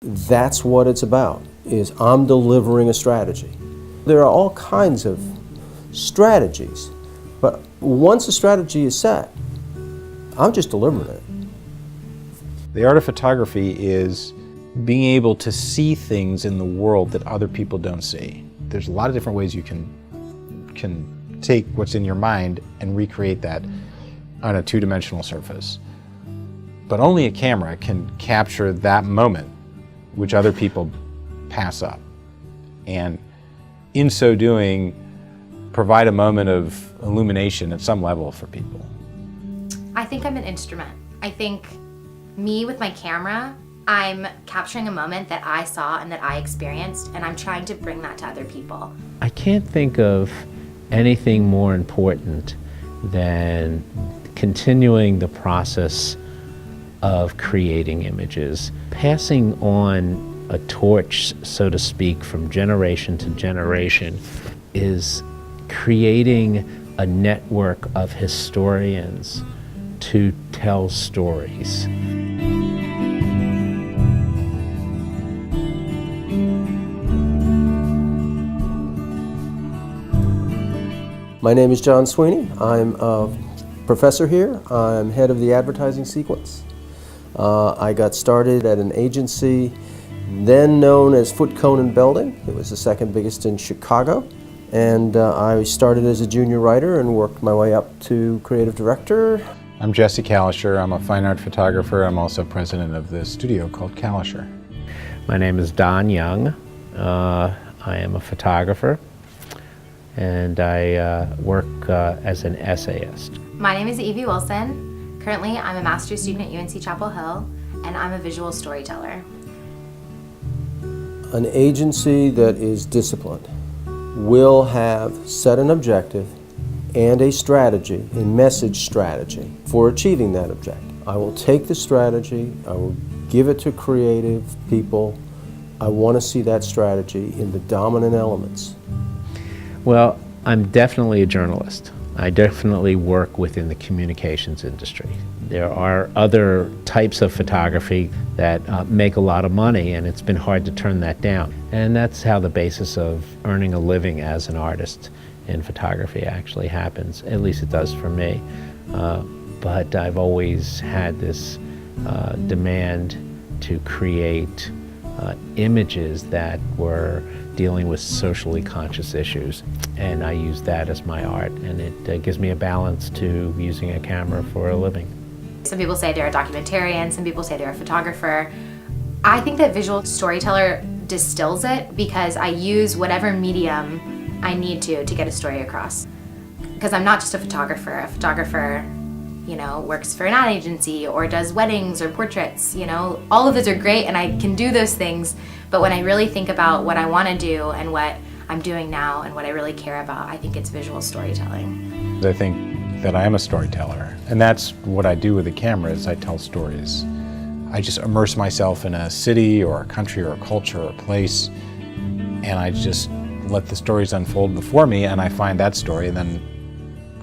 That's what it's about, is I'm delivering a strategy. There are all kinds of strategies, but once a strategy is set, I'm just delivering it. The art of photography is being able to see things in the world that other people don't see. There's a lot of different ways you can take what's in your mind and recreate that on a two-dimensional surface. But only a camera can capture that moment which other people pass up. And in so doing, provide a moment of illumination at some level for people. I think I'm an instrument. I think me with my camera, I'm capturing a moment that I saw and that I experienced, and I'm trying to bring that to other people. I can't think of anything more important than continuing the process of creating images, passing on a torch, so to speak, from generation to generation, is creating a network of historians to tell stories. My name is John Sweeney. I'm a professor here. I'm head of the advertising sequence. I got started at an agency then known as Foot, Cone & Belding. It was the second biggest in Chicago. And I started as a junior writer and worked my way up to creative director. I'm Jesse Kalischer. I'm a fine art photographer. I'm also president of the studio called Kalischer. My name is Don Young. I am a photographer, and I work as an essayist. My name is Evie Wilson. Currently, I'm a master's student at UNC Chapel Hill, and I'm a visual storyteller. An agency that is disciplined will have set an objective and a strategy, a message strategy for achieving that objective. I will take the strategy, I will give it to creative people. I want to see that strategy in the dominant elements. Well, I'm definitely a journalist. I definitely work within the communications industry. There are other types of photography that make a lot of money, and it's been hard to turn that down. And that's how the basis of earning a living as an artist in photography actually happens. At least it does for me. But I've always had this demand to create images that were dealing with socially conscious issues, and I use that as my art, and it gives me a balance to using a camera for a living. Some people say they're a documentarian, some people say they're a photographer. I think that visual storyteller distills it because I use whatever medium I need to get a story across. Because I'm not just a photographer. A photographer, works for an ad agency or does weddings or portraits, all of those are great and I can do those things. But when I really think about what I want to do and what I'm doing now and what I really care about, I think it's visual storytelling. I think that I am a storyteller, and that's what I do with the camera is I tell stories. I just immerse myself in a city or a country or a culture or a place, and I just let the stories unfold before me, and I find that story, and then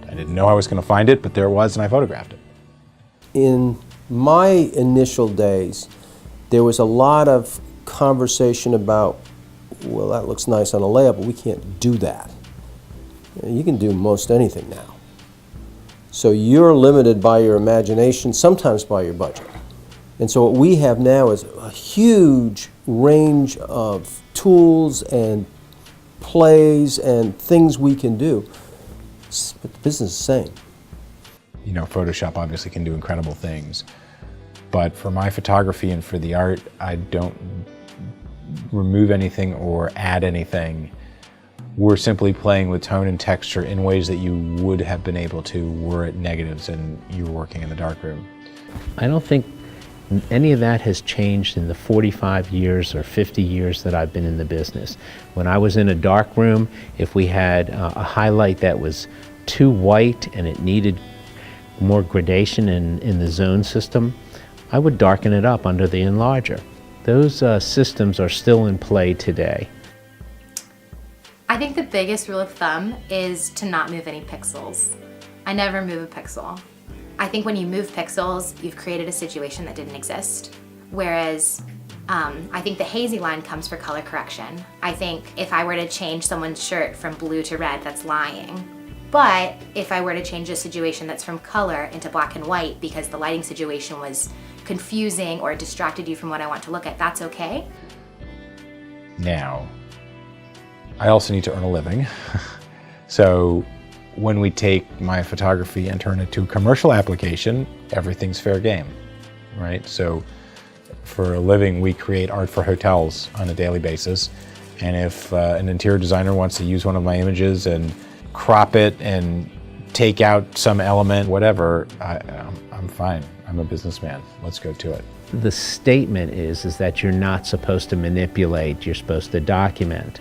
I didn't know I was going to find it, but there it was, and I photographed it. In my initial days, there was a lot of conversation about, well, that looks nice on a layout, but we can't do that. You can do most anything now. So you're limited by your imagination, sometimes by your budget. And so what we have now is a huge range of tools and plays and things we can do, but the business is the same. Photoshop obviously can do incredible things, but for my photography and for the art, I don't remove anything or add anything. We're simply playing with tone and texture in ways that you would have been able to were it negatives and you were working in the darkroom. I don't think any of that has changed in the 45 years or 50 years that I've been in the business. When I was in a dark room, if we had a highlight that was too white and it needed more gradation in the zone system, I would darken it up under the enlarger. Those systems are still in play today. I think the biggest rule of thumb is to not move any pixels. I never move a pixel. I think when you move pixels, you've created a situation that didn't exist. Whereas I think the hazy line comes for color correction. I think if I were to change someone's shirt from blue to red, that's lying. But if I were to change a situation that's from color into black and white because the lighting situation was confusing or distracted you from what I want to look at, that's okay. Now, I also need to earn a living. So when we take my photography and turn it to a commercial application, everything's fair game, right? So for a living, we create art for hotels on a daily basis. And if an interior designer wants to use one of my images and crop it and take out some element, whatever, I'm fine. I'm a businessman. Let's go to it. The statement is that you're not supposed to manipulate, you're supposed to document.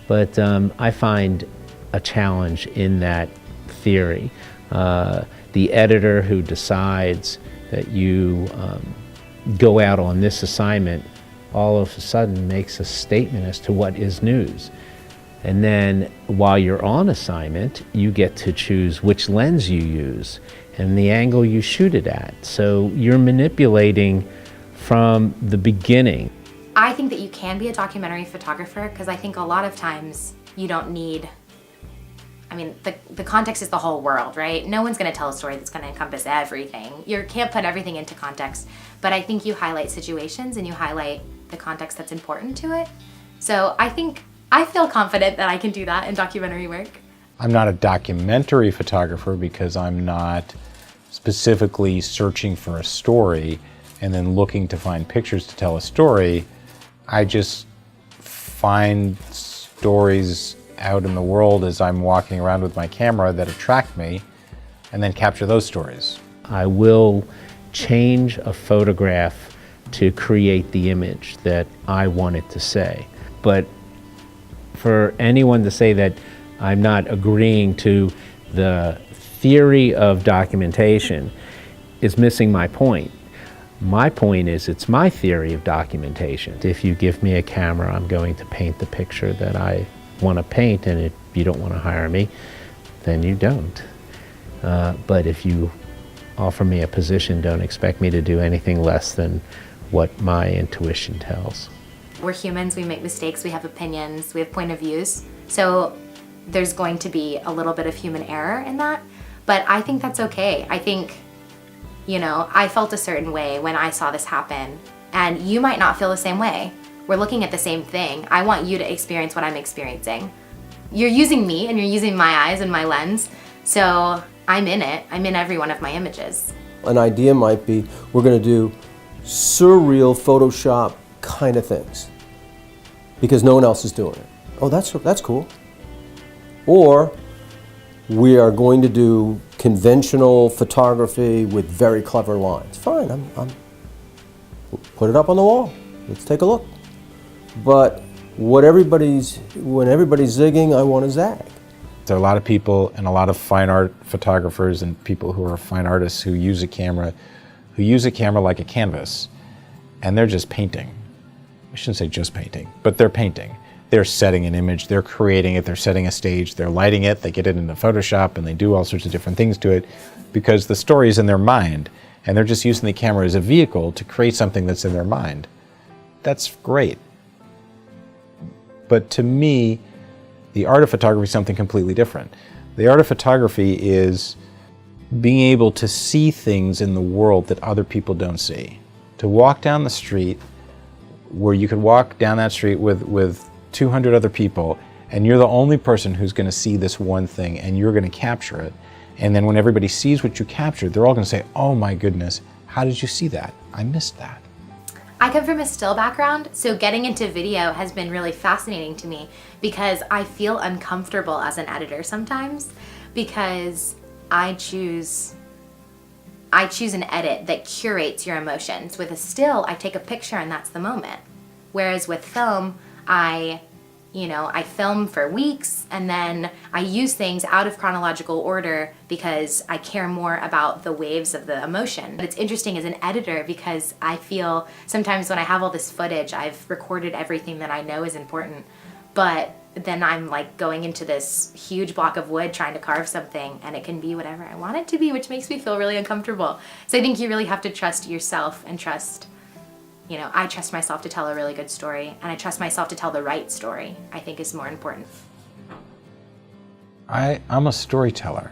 But I find a challenge in that theory. The editor who decides that you go out on this assignment all of a sudden makes a statement as to what is news. And then while you're on assignment, you get to choose which lens you use and the angle you shoot it at. So you're manipulating from the beginning. I think that you can be a documentary photographer because I think a lot of times you don't need, I mean, the context is the whole world, right? No one's gonna tell a story that's gonna encompass everything. You can't put everything into context, but I think you highlight situations and you highlight the context that's important to it. So I feel confident that I can do that in documentary work. I'm not a documentary photographer because I'm not specifically searching for a story and then looking to find pictures to tell a story. I just find stories out in the world as I'm walking around with my camera that attract me and then capture those stories. I will change a photograph to create the image that I want it to say. But for anyone to say that I'm not agreeing to the theory of documentation is missing my point. My point is it's my theory of documentation. If you give me a camera, I'm going to paint the picture that I want to paint, and if you don't want to hire me, then you don't. But if you offer me a position, don't expect me to do anything less than what my intuition tells. We're humans, we make mistakes, we have opinions, we have point of views. So there's going to be a little bit of human error in that, but I think that's okay. I think, you know, I felt a certain way when I saw this happen, and you might not feel the same way. We're looking at the same thing. I want you to experience what I'm experiencing. You're using me and you're using my eyes and my lens, so I'm in it. I'm in every one of my images. An idea might be, we're going to do surreal Photoshop kind of things because no one else is doing it. Oh, that's cool. Or we are going to do conventional photography with very clever lines. Fine, I'm put it up on the wall. Let's take a look. But when everybody's zigging, I want to zag. There are a lot of people and a lot of fine art photographers and people who are fine artists who use a camera like a canvas, and they're just painting. I shouldn't say just painting, but they're painting. They're setting an image, they're creating it, they're setting a stage, they're lighting it, they get it into Photoshop, and they do all sorts of different things to it because the story is in their mind, and they're just using the camera as a vehicle to create something that's in their mind. That's great. But to me, the art of photography is something completely different. The art of photography is being able to see things in the world that other people don't see. To walk down the street where you could walk down that street with 200 other people, and you're the only person who's going to see this one thing, and you're going to capture it. And then when everybody sees what you captured, they're all going to say, oh my goodness, how did you see that? I missed that. I come from a still background, so getting into video has been really fascinating to me because I feel uncomfortable as an editor sometimes because I choose an edit that curates your emotions. With a still, I take a picture and that's the moment. Whereas with film, I film for weeks and then I use things out of chronological order because I care more about the waves of the emotion. But it's interesting as an editor because I feel sometimes when I have all this footage, I've recorded everything that I know is important, but then I'm like going into this huge block of wood trying to carve something and it can be whatever I want it to be, which makes me feel really uncomfortable. So I think you really have to trust yourself and trust You know, I trust myself to tell a really good story, and I trust myself to tell the right story, I think is more important. I'm a storyteller.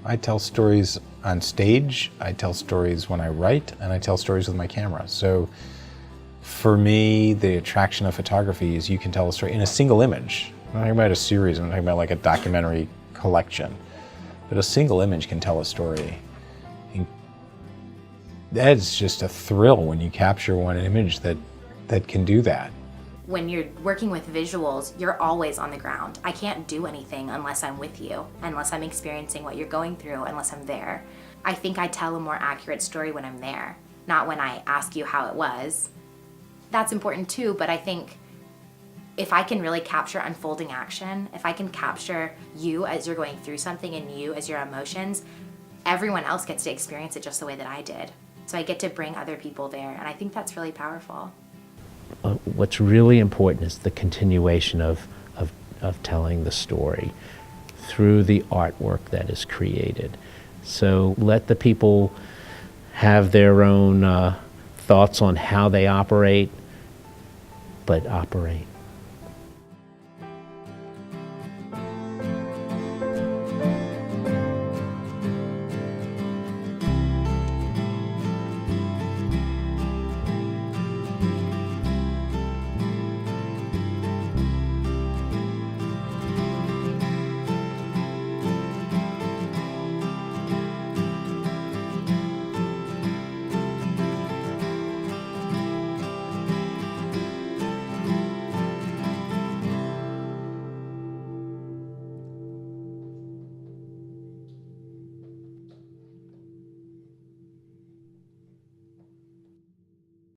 I tell stories on stage, I tell stories when I write, and I tell stories with my camera. So for me, the attraction of photography is you can tell a story in a single image. I'm not talking about a series, I'm talking about like a documentary collection. But a single image can tell a story. And that's just a thrill when you capture one image that can do that. When you're working with visuals, you're always on the ground. I can't do anything unless I'm with you, unless I'm experiencing what you're going through, unless I'm there. I think I tell a more accurate story when I'm there, not when I ask you how it was. That's important too, but I think if I can really capture unfolding action, if I can capture you as you're going through something and you as your emotions, everyone else gets to experience it just the way that I did. So I get to bring other people there, and I think that's really powerful. What's really important is the continuation of telling the story through the artwork that is created. So let the people have their own thoughts on how they operate, but operate.